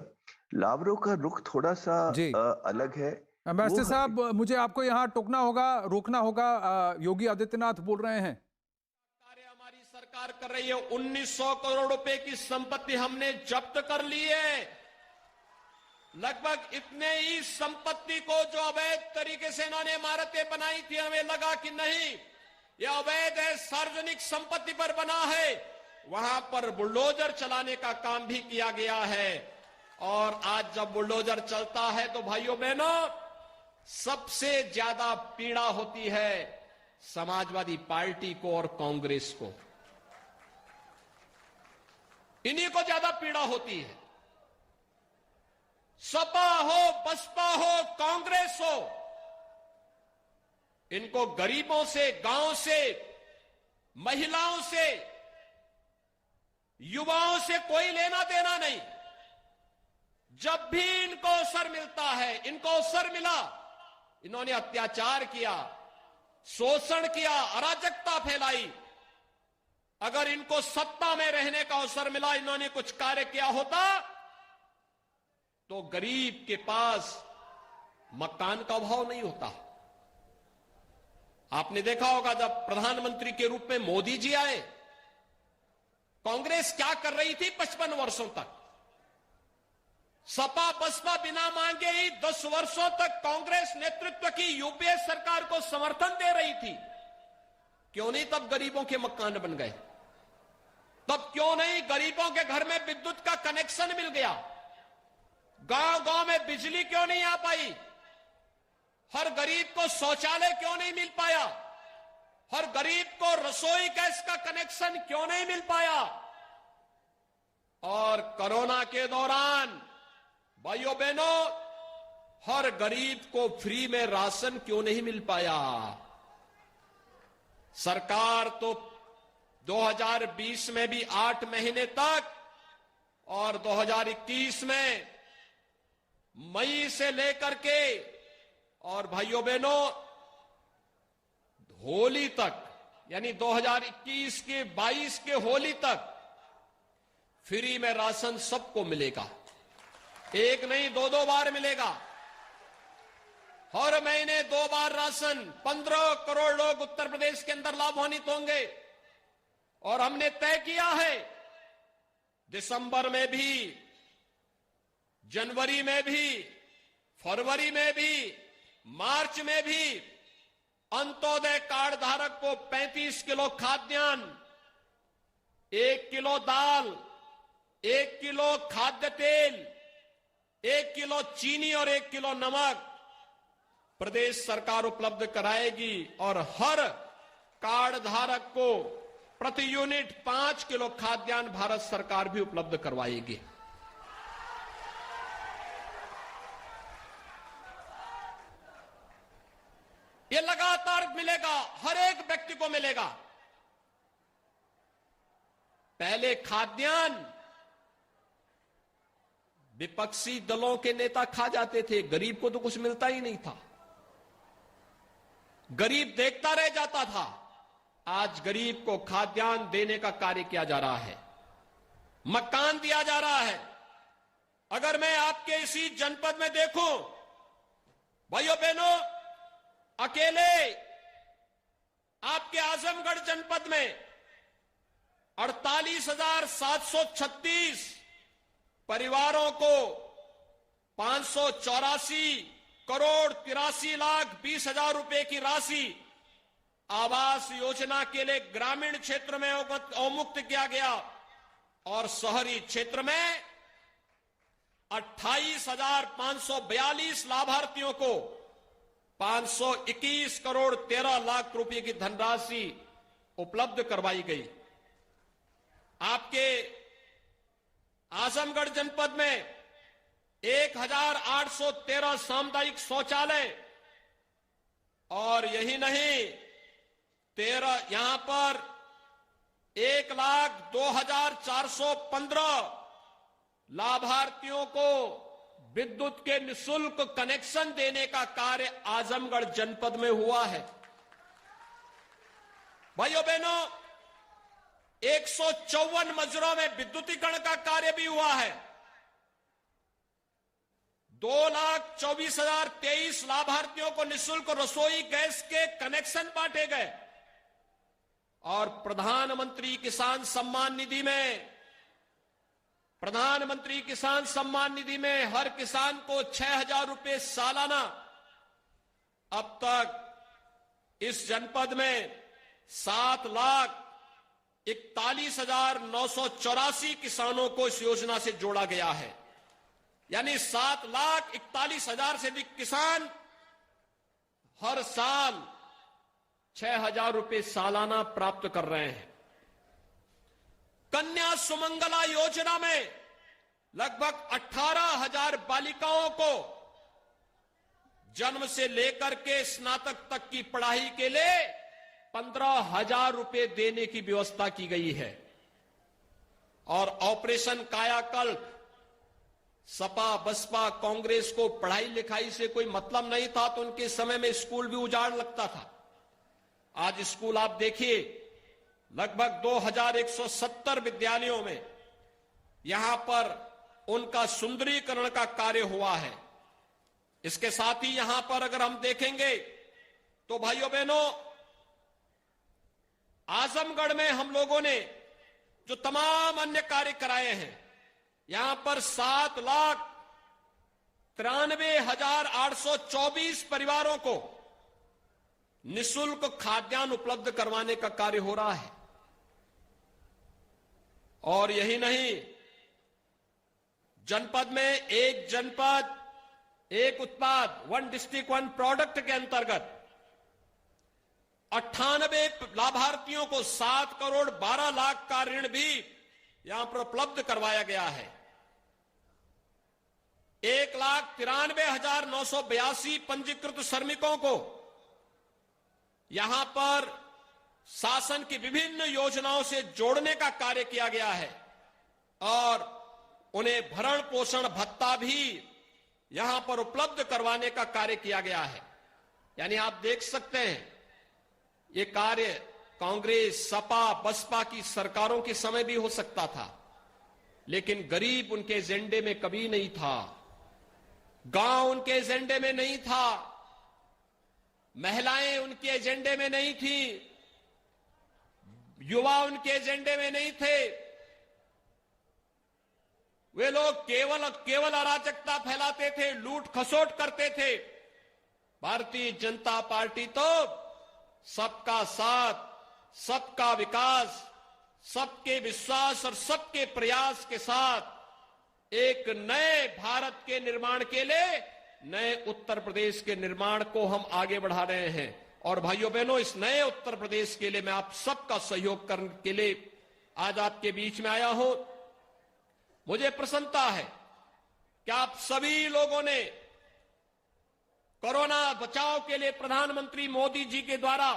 Speaker 11: लावरोव का रुख थोड़ा सा अलग है।
Speaker 1: एम्बेसडर साहब, मुझे आपको यहाँ टोकना होगा, रोकना होगा। योगी आदित्यनाथ बोल रहे हैं।
Speaker 12: हमारी सरकार कर रही है, 1900 करोड़ रुपए की संपत्ति हमने जब्त कर ली है। लगभग इतने ही संपत्ति को जो अवैध तरीके से इन्होंने इमारतें बनाई थी, हमें लगा कि नहीं यह अवैध है, सार्वजनिक संपत्ति पर बना है, वहां पर बुलडोजर चलाने का काम भी किया गया है। और आज जब बुलडोजर चलता है तो भाइयों बहनों, सबसे ज्यादा पीड़ा होती है समाजवादी पार्टी को और कांग्रेस को। इन्हीं को ज्यादा पीड़ा होती है। सपा हो, बसपा हो, कांग्रेस हो, इनको गरीबों से, गांव से, महिलाओं से, युवाओं से कोई लेना देना नहीं। जब भी इनको अवसर मिलता है, इनको अवसर मिला, इन्होंने अत्याचार किया, शोषण किया, अराजकता फैलाई। अगर इनको सत्ता में रहने का अवसर मिला, इन्होंने कुछ कार्य किया होता, तो गरीब के पास मकान का अभाव नहीं होता। आपने देखा होगा जब प्रधानमंत्री के रूप में मोदी जी आए, कांग्रेस क्या कर रही थी 55 वर्षों तक? सपा बसपा बिना मांगे ही 10 वर्षों तक कांग्रेस नेतृत्व की यूपीए सरकार को समर्थन दे रही थी। क्यों नहीं तब गरीबों के मकान बन गए? तब क्यों नहीं गरीबों के घर में विद्युत का कनेक्शन मिल गया? गांव गांव में बिजली क्यों नहीं आ पाई? हर गरीब को शौचालय क्यों नहीं मिल पाया? हर गरीब को रसोई गैस का कनेक्शन क्यों नहीं मिल पाया? और कोरोना के दौरान भाइयों बहनों, हर गरीब को फ्री में राशन क्यों नहीं मिल पाया? सरकार तो 2020 में भी 8 महीने तक और 2021 में मई से लेकर के और भाइयों बहनों होली तक, यानी 2021 के 22 के होली तक फ्री में राशन सबको मिलेगा। एक नहीं 2-2 बार मिलेगा। हर महीने 2 बार राशन। 15 करोड़ लोग उत्तर प्रदेश के अंदर लाभान्वित होंगे। और हमने तय किया है दिसंबर में भी, जनवरी में भी, फरवरी में भी, मार्च में भी अंत्योदय कार्ड धारक को 35 किलो खाद्यान्न, 1 किलो दाल, 1 किलो खाद्य तेल, 1 किलो चीनी और 1 किलो नमक प्रदेश सरकार उपलब्ध कराएगी। और हर कार्ड धारक को प्रति यूनिट 5 किलो खाद्यान्न भारत सरकार भी उपलब्ध करवाएगी। ये लगातार मिलेगा, हर एक व्यक्ति को मिलेगा। पहले खाद्यान्न विपक्षी दलों के नेता खा जाते थे, गरीब को तो कुछ मिलता ही नहीं था, गरीब देखता रह जाता था। आज गरीब को खाद्यान्न देने का कार्य किया जा रहा है, मकान दिया जा रहा है। अगर मैं आपके इसी जनपद में देखूं, भाइयों बहनों, अकेले आपके आजमगढ़ जनपद में 48,736 परिवारों को 584 करोड़ 83 लाख 20 हजार रुपए की राशि आवास योजना के लिए ग्रामीण क्षेत्र में अवमुक्त किया गया और शहरी क्षेत्र में 28,542 लाभार्थियों को 521 करोड़ 13 लाख रुपए की धनराशि उपलब्ध करवाई गई। आपके आजमगढ़ जनपद में 1,813 सामुदायिक शौचालय और यही नहीं 13 यहां पर 1,02,415 लाभार्थियों को विद्युत के निःशुल्क कनेक्शन देने का कार्य आजमगढ़ जनपद में हुआ है। भाइयों बहनों, 154 मजरों में विद्युतीकरण का कार्य भी हुआ है। 2,24,023 लाभार्थियों को निःशुल्क रसोई गैस के कनेक्शन बांटे गए और प्रधानमंत्री किसान सम्मान निधि में हर किसान को 6,000 रुपए सालाना। अब तक इस जनपद में 7,41,984 किसानों को इस योजना से जोड़ा गया है, यानी 7,41,000 से अधिक किसान हर साल 6,000 रुपए सालाना प्राप्त कर रहे हैं। कन्या सुमंगला योजना में लगभग 18,000 बालिकाओं को जन्म से लेकर के स्नातक तक की पढ़ाई के लिए 15,000 रुपए देने की व्यवस्था की गई है। और ऑपरेशन कायाकल्प सपा बसपा कांग्रेस को पढ़ाई लिखाई से कोई मतलब नहीं था, तो उनके समय में स्कूल भी उजाड़ लगता था। आज स्कूल आप देखिए, लगभग 2170 विद्यालयों में यहां पर उनका सुंदरीकरण का कार्य हुआ है। इसके साथ ही यहां पर अगर हम देखेंगे तो भाइयों बहनों, आजमगढ़ में हम लोगों ने जो तमाम अन्य कार्य कराए हैं, यहां पर 7,93,824 परिवारों को निःशुल्क खाद्यान्न उपलब्ध करवाने का कार्य हो रहा है। और यही नहीं, जनपद में एक जनपद एक उत्पाद, वन डिस्ट्रिक्ट वन प्रोडक्ट के अंतर्गत 98 लाभार्थियों को 7 करोड़ 12 लाख का ऋण भी यहां पर उपलब्ध करवाया गया है। 1,93,982 पंजीकृत श्रमिकों को यहां पर शासन की विभिन्न योजनाओं से जोड़ने का कार्य किया गया है और उन्हें भरण पोषण भत्ता भी यहां पर उपलब्ध करवाने का कार्य किया गया है। यानी आप देख सकते हैं, ये कार्य कांग्रेस सपा बसपा की सरकारों के समय भी हो सकता था, लेकिन गरीब उनके एजेंडे में कभी नहीं था, गांव उनके एजेंडे में नहीं था, महिलाएं उनके एजेंडे में नहीं थी, युवा उनके एजेंडे में नहीं थे। वे लोग केवल अराजकता फैलाते थे, लूट खसोट करते थे। भारतीय जनता पार्टी तो सबका साथ, सबका विकास, सबके विश्वास और सबके प्रयास के साथ एक नए भारत के निर्माण के लिए, नए उत्तर प्रदेश के निर्माण को हम आगे बढ़ा रहे हैं। और भाइयों बहनों, इस नए उत्तर प्रदेश के लिए मैं आप सबका सहयोग करने के लिए आज आपके बीच में आया हूं। मुझे प्रसन्नता है कि आप सभी लोगों ने कोरोना बचाव के लिए प्रधानमंत्री मोदी जी के द्वारा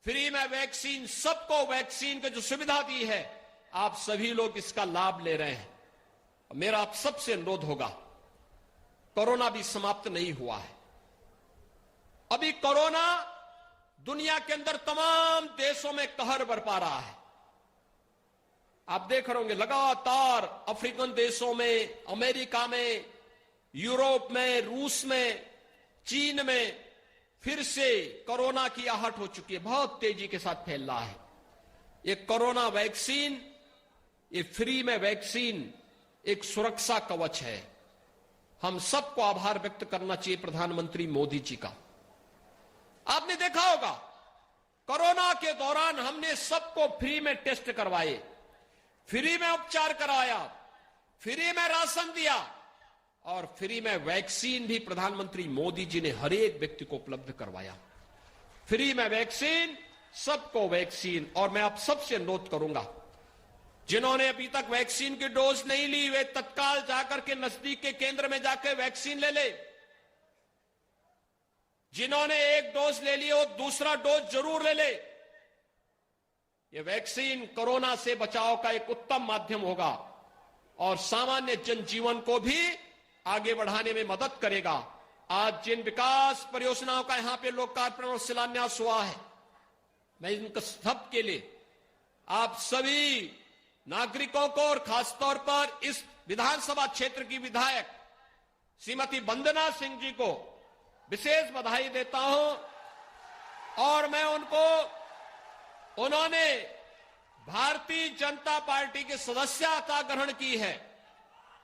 Speaker 12: फ्री में वैक्सीन, सबको वैक्सीन की जो सुविधा दी है, आप सभी लोग इसका लाभ ले रहे हैं। मेरा आप सबसे अनुरोध होगा, कोरोना भी समाप्त नहीं हुआ है। अभी कोरोना दुनिया के अंदर तमाम देशों में कहर बरपा रहा है। आप देख रहे होंगे लगातार अफ्रीकन देशों में, अमेरिका में, यूरोप में, रूस में, चीन में फिर से कोरोना की आहट हो चुकी है, बहुत तेजी के साथ फैल रहा है। ये कोरोना वैक्सीन, ये फ्री में वैक्सीन एक सुरक्षा कवच है। हम सबको आभार व्यक्त करना चाहिए प्रधानमंत्री मोदी जी का। आपने देखा होगा, कोरोना के दौरान हमने सबको फ्री में टेस्ट करवाए, फ्री में उपचार कराया, फ्री में राशन दिया और फ्री में वैक्सीन भी प्रधानमंत्री मोदी जी ने हर एक व्यक्ति को उपलब्ध करवाया। फ्री में वैक्सीन, सबको वैक्सीन। और मैं आप सबसे अनुरोध करूंगा, जिन्होंने अभी तक वैक्सीन की डोज नहीं ली, वे तत्काल जाकर के नजदीक के केंद्र में जाकर वैक्सीन ले ले। जिन्होंने एक डोज ले ली, वो दूसरा डोज जरूर ले ले। ये वैक्सीन कोरोना से बचाव का एक उत्तम माध्यम होगा और सामान्य जनजीवन को भी आगे बढ़ाने में मदद करेगा। आज जिन विकास परियोजनाओं का यहां पे लोकार्पण और शिलान्यास हुआ है, मैं इनका सब के लिए आप सभी नागरिकों को और खासतौर पर इस विधानसभा क्षेत्र की विधायक श्रीमती वंदना सिंह जी को विशेष बधाई देता हूं। और मैं उन्होंने भारतीय जनता पार्टी की सदस्यता ग्रहण की है,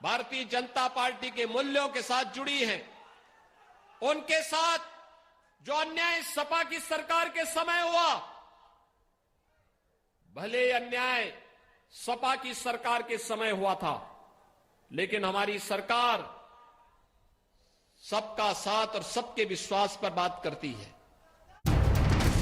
Speaker 12: भारतीय जनता पार्टी के मूल्यों के साथ जुड़ी है। उनके साथ जो अन्याय सपा की सरकार के समय हुआ, भले अन्याय सपा की सरकार के समय हुआ था, लेकिन हमारी सरकार सबका साथ और सबके विश्वास पर बात करती है।